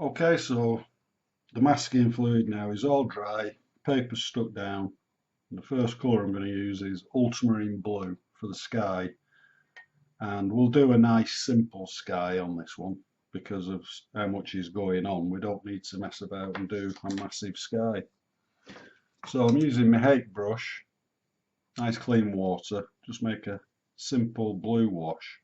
Okay, so the masking fluid now is all dry, paper's stuck down. And the first colour I'm going to use is ultramarine blue for the sky, and we'll do a nice simple sky on this one because of how much is going on. We don't need to mess about and do a massive sky. So I'm using my hake brush, nice clean water, just make a simple blue wash.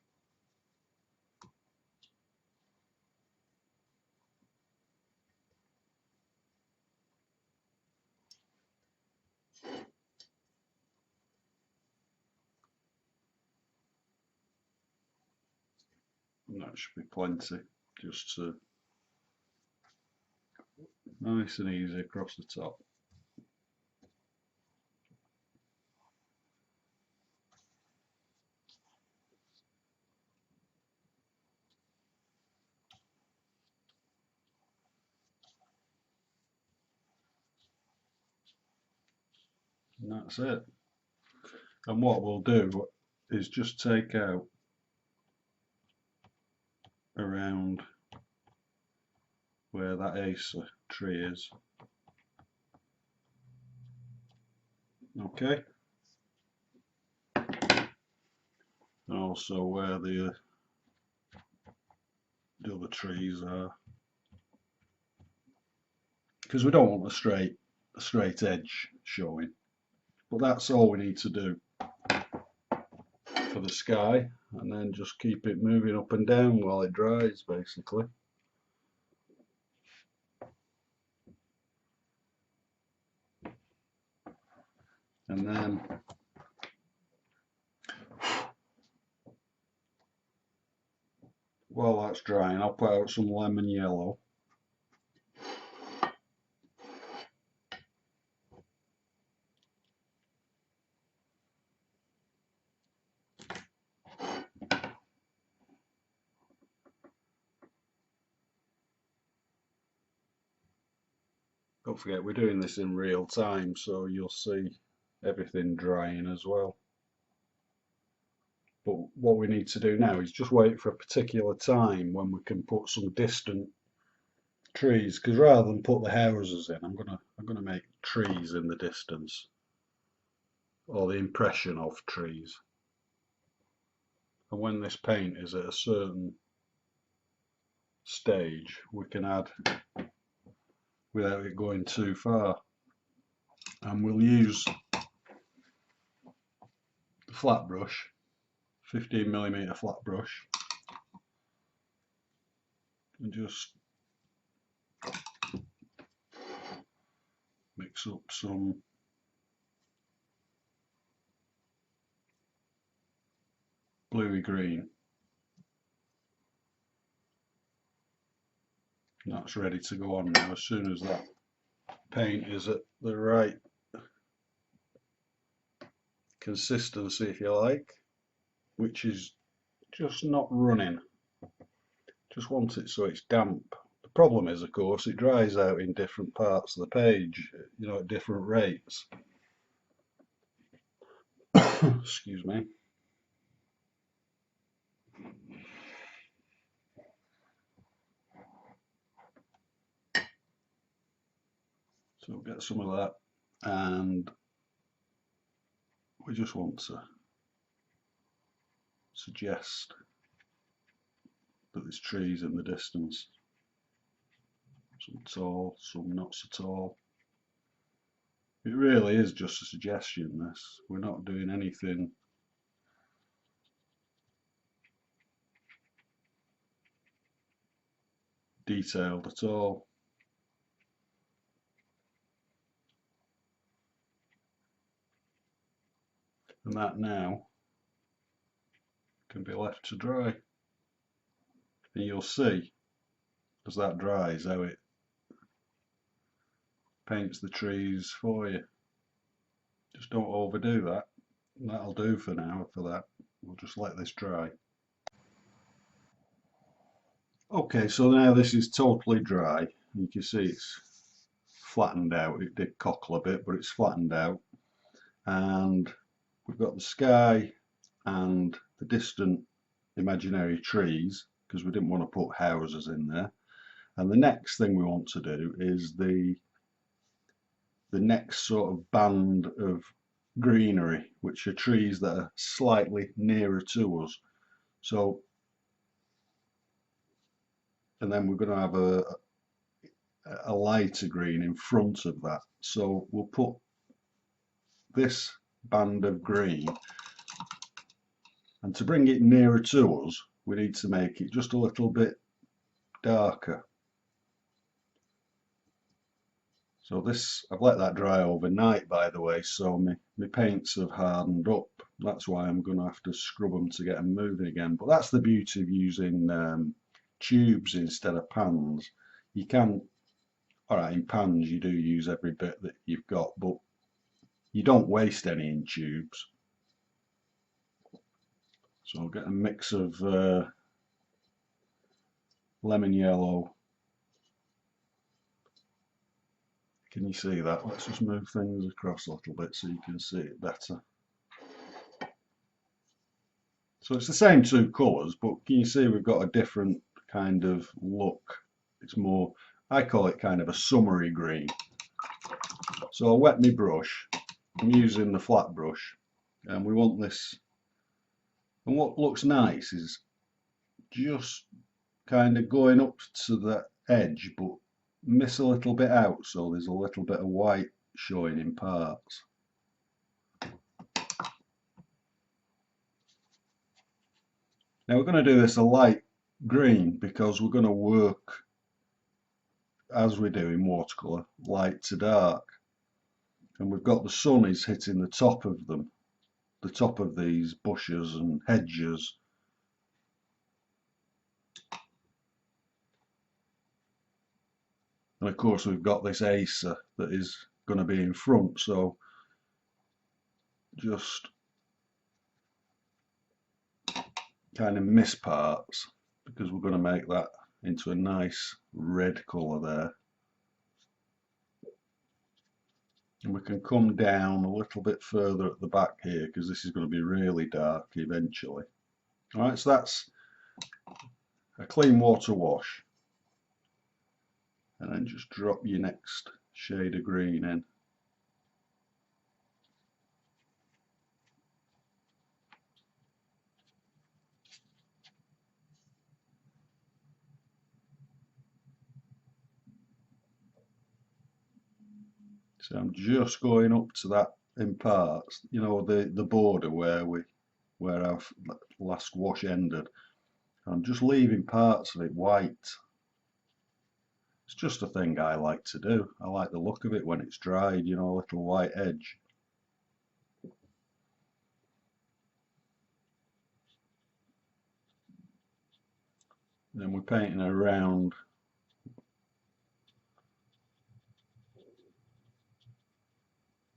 And that should be plenty, just nice and easy across the top. And that's it. And what we'll do is just take out around where that acer tree is. Okay. And also where the other trees are, because we don't want a straight edge showing. But that's all we need to do for the sky, and then just keep it moving up and down while it dries, basically. And then while that's drying, I'll put out some lemon yellow. Don't forget, we're doing this in real time, so you'll see everything drying as well. But what we need to do now is just wait for a particular time when we can put some distant trees, because rather than put the houses in, I'm gonna make trees in the distance, or the impression of trees. And when this paint is at a certain stage, we can add without it going too far. And we'll use the flat brush, 15mm flat brush, and just mix up some bluey green. And that's ready to go on now. As soon as that paint is at the right consistency, if you like, which is just not running, just want it so it's damp. The problem is, of course, it dries out in different parts of the page, at different rates. Excuse me. So we'll get some of that, and we just want to suggest that there's trees in the distance. Some tall, some not so tall. It really is just a suggestion, this. We're not doing anything detailed at all. And that now can be left to dry. And you'll see, as that dries, how it paints the trees for you. Just don't overdo that. That'll do for now for that. We'll just let this dry. Okay, so now this is totally dry. You can see it's flattened out. It did cockle a bit, but it's flattened out. And we've got the sky and the distant imaginary trees, because we didn't want to put houses in there. And the next thing we want to do is the next sort of band of greenery, which are trees that are slightly nearer to us. So, and then we're going to have a lighter green in front of that. So we'll put this band of green, and to bring it nearer to us, we need to make it just a little bit darker. So this, I've let that dry overnight, by the way, so my paints have hardened up. That's why I'm going to have to scrub them to get them moving again. But that's the beauty of using tubes instead of pans. You can, alright, in pans you do use every bit that you've got, but you don't waste any in tubes. So I'll get a mix of lemon yellow. Can you see that? Let's just move things across a little bit so you can see it better. So it's the same two colours, but can you see we've got a different kind of look? It's more, I call it kind of a summery green. So I'll wet my brush. I'm using the flat brush, and we want this. And what looks nice is just kind of going up to the edge, but miss a little bit out, so there's a little bit of white showing in parts. Now we're going to do this a light green because we're going to work, as we do in watercolour, light to dark. And we've got the sun is hitting the top of them, the top of these bushes and hedges. And of course we've got this acer that is going to be in front, so just kind of miss parts because we're going to make that into a nice red colour there. And we can come down a little bit further at the back here because this is going to be really dark eventually. Alright, so that's a clean water wash. And then just drop your next shade of green in. So I'm just going up to that in parts, you know, the border where our last wash ended. I'm just leaving parts of it white. It's just a thing I like to do. I like the look of it when it's dried, you know, a little white edge. Then we're painting around.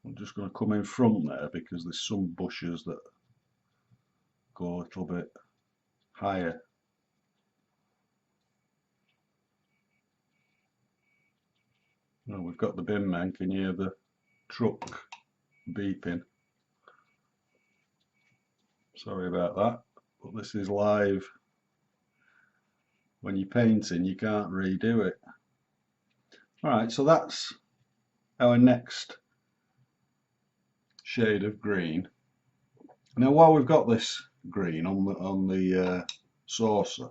I'm just going to come in front there because there's some bushes that go a little bit higher. Oh, we've got the bin man. Can you hear the truck beeping? Sorry about that, but this is live. When you're painting, you can't redo it. Alright, so that's our next shade of green. Now while we've got this green on the saucer,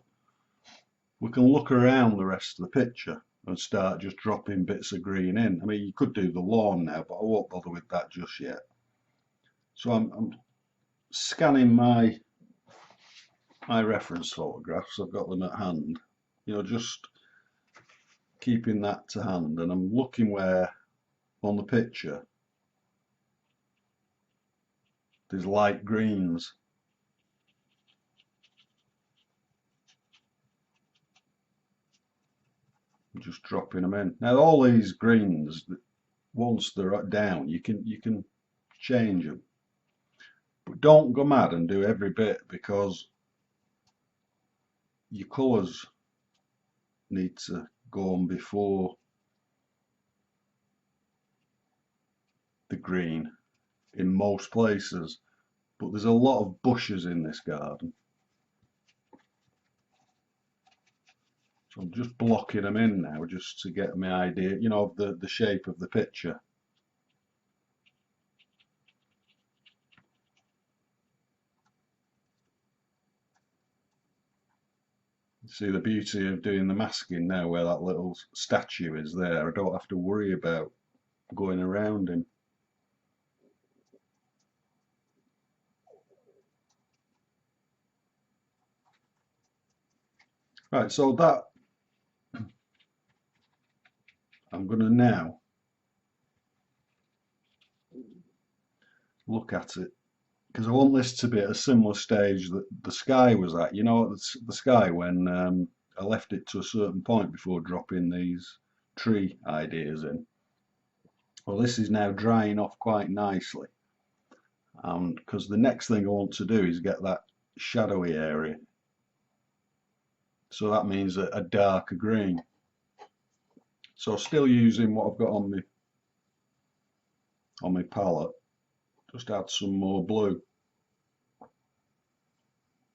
we can look around the rest of the picture and start just dropping bits of green in. I mean, you could do the lawn now, but I won't bother with that just yet. So I'm scanning my reference photographs. I've got them at hand, you know, just keeping that to hand, and I'm looking where on the picture there's light greens. I'm just dropping them in. Now all these greens, once they're down, you can change them, but don't go mad and do every bit because your colours need to go on before the green in most places, but there's a lot of bushes in this garden, So I'm just blocking them in now just to get my idea, you know, of the shape of the picture. See the beauty of doing the masking now, where that little statue is there. I don't have to worry about going around him. Right, so that I'm going to now look at it, because I want this to be at a similar stage that the sky was at. You know, the sky when I left it to a certain point before dropping these tree ideas in. Well, this is now drying off quite nicely, and because the next thing I want to do is get that shadowy area. So that means a darker green. So still using what I've got on my palette, just add some more blue.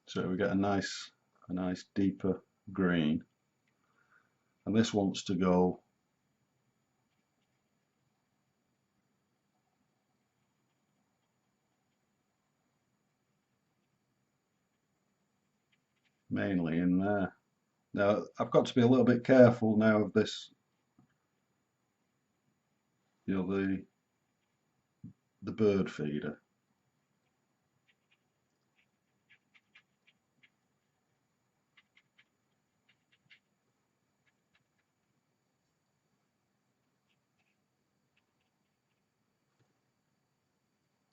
So we get a nice deeper green. And this wants to go mainly in there. Now I've got to be a little bit careful now of this, you know, the bird feeder.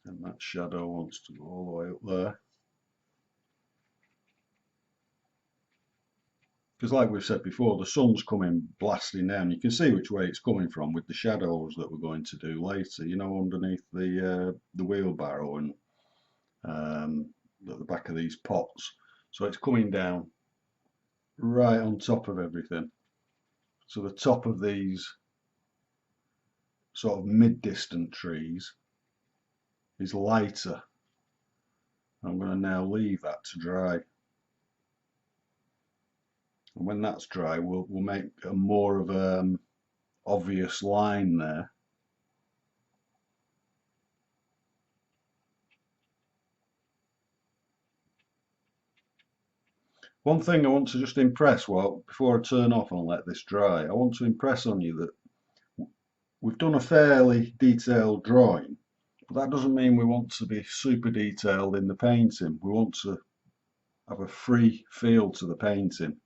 And that shadow wants to go all the way up there. Because like we've said before, the sun's coming blasting down. You can see which way it's coming from with the shadows that we're going to do later, you know, underneath the wheelbarrow and at the back of these pots. So it's coming down right on top of everything. So the top of these sort of mid-distant trees is lighter. I'm going to now leave that to dry. And when that's dry, we'll make a more of an obvious line there. One thing I want to just impress, well, before I turn off and let this dry, I want to impress on you that we've done a fairly detailed drawing, but that doesn't mean we want to be super detailed in the painting. We want to have a free feel to the painting.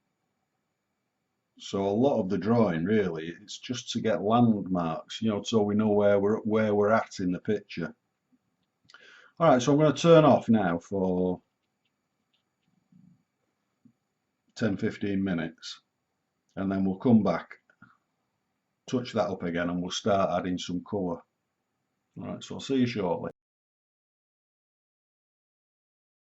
So a lot of the drawing really, it's just to get landmarks, you know, so we know where we're at in the picture. All right, so I'm going to turn off now for 10-15 minutes, and then we'll come back, touch that up again, and we'll start adding some colour. All right, so I'll see you shortly.